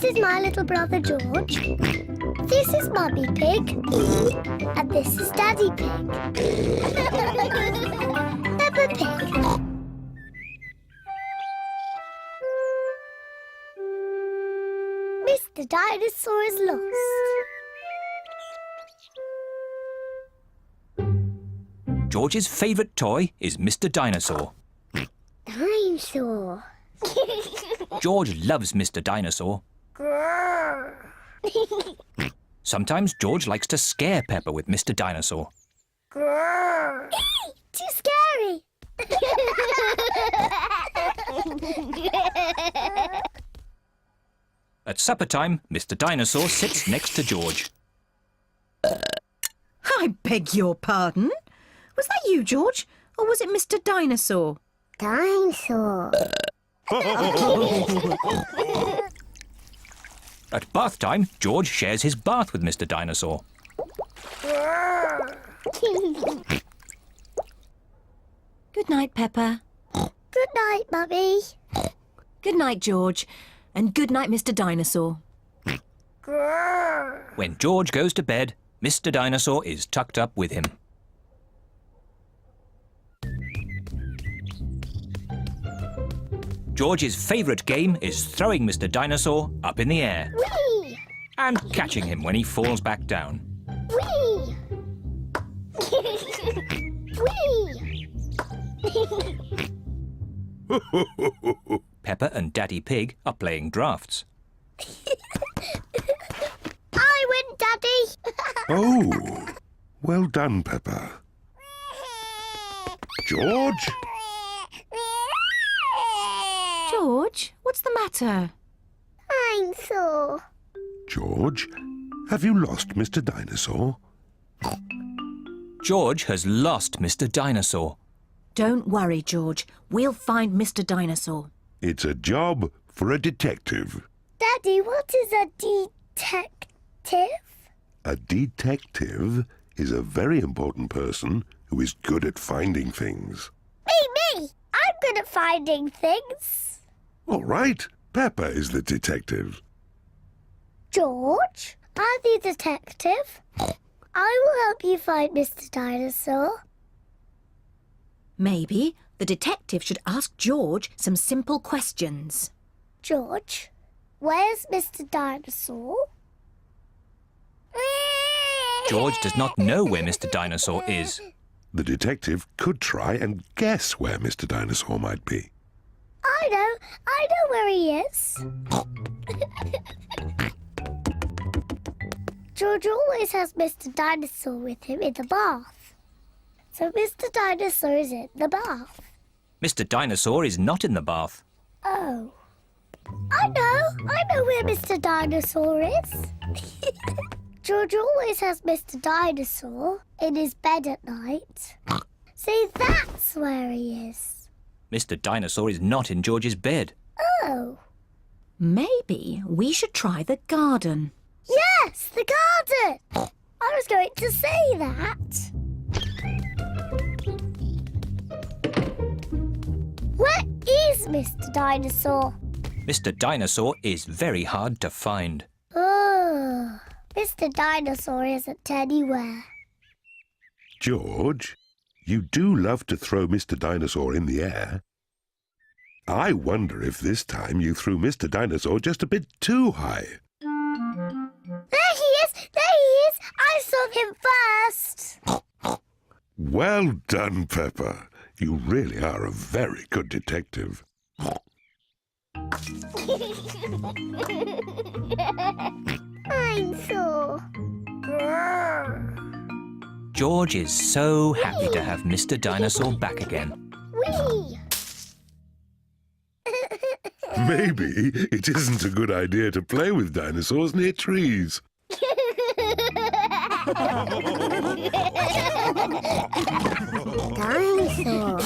is my little brother George. This is Mummy Pig. And this is Daddy Pig. Peppa Pig. Mr Dinosaur is lost. George's favourite toy is Mr Dinosaur. Dinosaur. George loves Mr Dinosaur. Sometimes George likes to scare Peppa with Mr Dinosaur. Too scary. At supper time, Mr Dinosaur sits next to George. I beg your pardon? Was that you, George? Or was it Mr Dinosaur? Dinosaur. At bath time, George shares his bath with Mr Dinosaur. Good night, Peppa. Good night, Mummy. Good night, George. And good night, Mr Dinosaur. When George goes to bed, Mr Dinosaur is tucked up with him. George's favourite game is throwing Mr Dinosaur up in the air Whee! and catching him when he falls back down. Whee! Whee! Peppa and Daddy Pig are playing drafts. I win, Daddy. Oh, well done, Peppa. George? George, what's the matter? Dinosaur. George, have you lost Mr Dinosaur? George has lost Mr Dinosaur. Don't worry, George. We'll find Mr Dinosaur. It's a job for a detective. Daddy, what is a detective? A detective is a very important person who is good at finding things. Me! I'm good at finding things. All right, Peppa is the detective. George, I'm the detective. I will help you find Mr Dinosaur. Maybe the detective should ask George some simple questions. George, where's Mr Dinosaur? George does not know where Mr. Dinosaur is. The detective could try and guess where Mr. Dinosaur might be. I know where he is. George always has Mr. Dinosaur with him in the bath. So Mr. Dinosaur is in the bath. Mr. Dinosaur is not in the bath. Oh. I know where Mr. Dinosaur is. George always has Mr. Dinosaur in his bed at night. See, that's where he is. Mr. Dinosaur is not in George's bed. Oh. Maybe we should try the garden. Yes, the garden. I was going to say that. Where is Mr. Dinosaur? Mr. Dinosaur is very hard to find. Oh, Mr. Dinosaur isn't anywhere. George, you do love to throw Mr. Dinosaur in the air. I wonder if this time you threw Mr. Dinosaur just a bit too high. There he is! There he is! I saw him first! Well done, Peppa. You really are a very good detective. Dinosaur. George is so happy to have Mr. Dinosaur back again. Whee! Maybe it isn't a good idea to play with dinosaurs near trees. Dinosaur.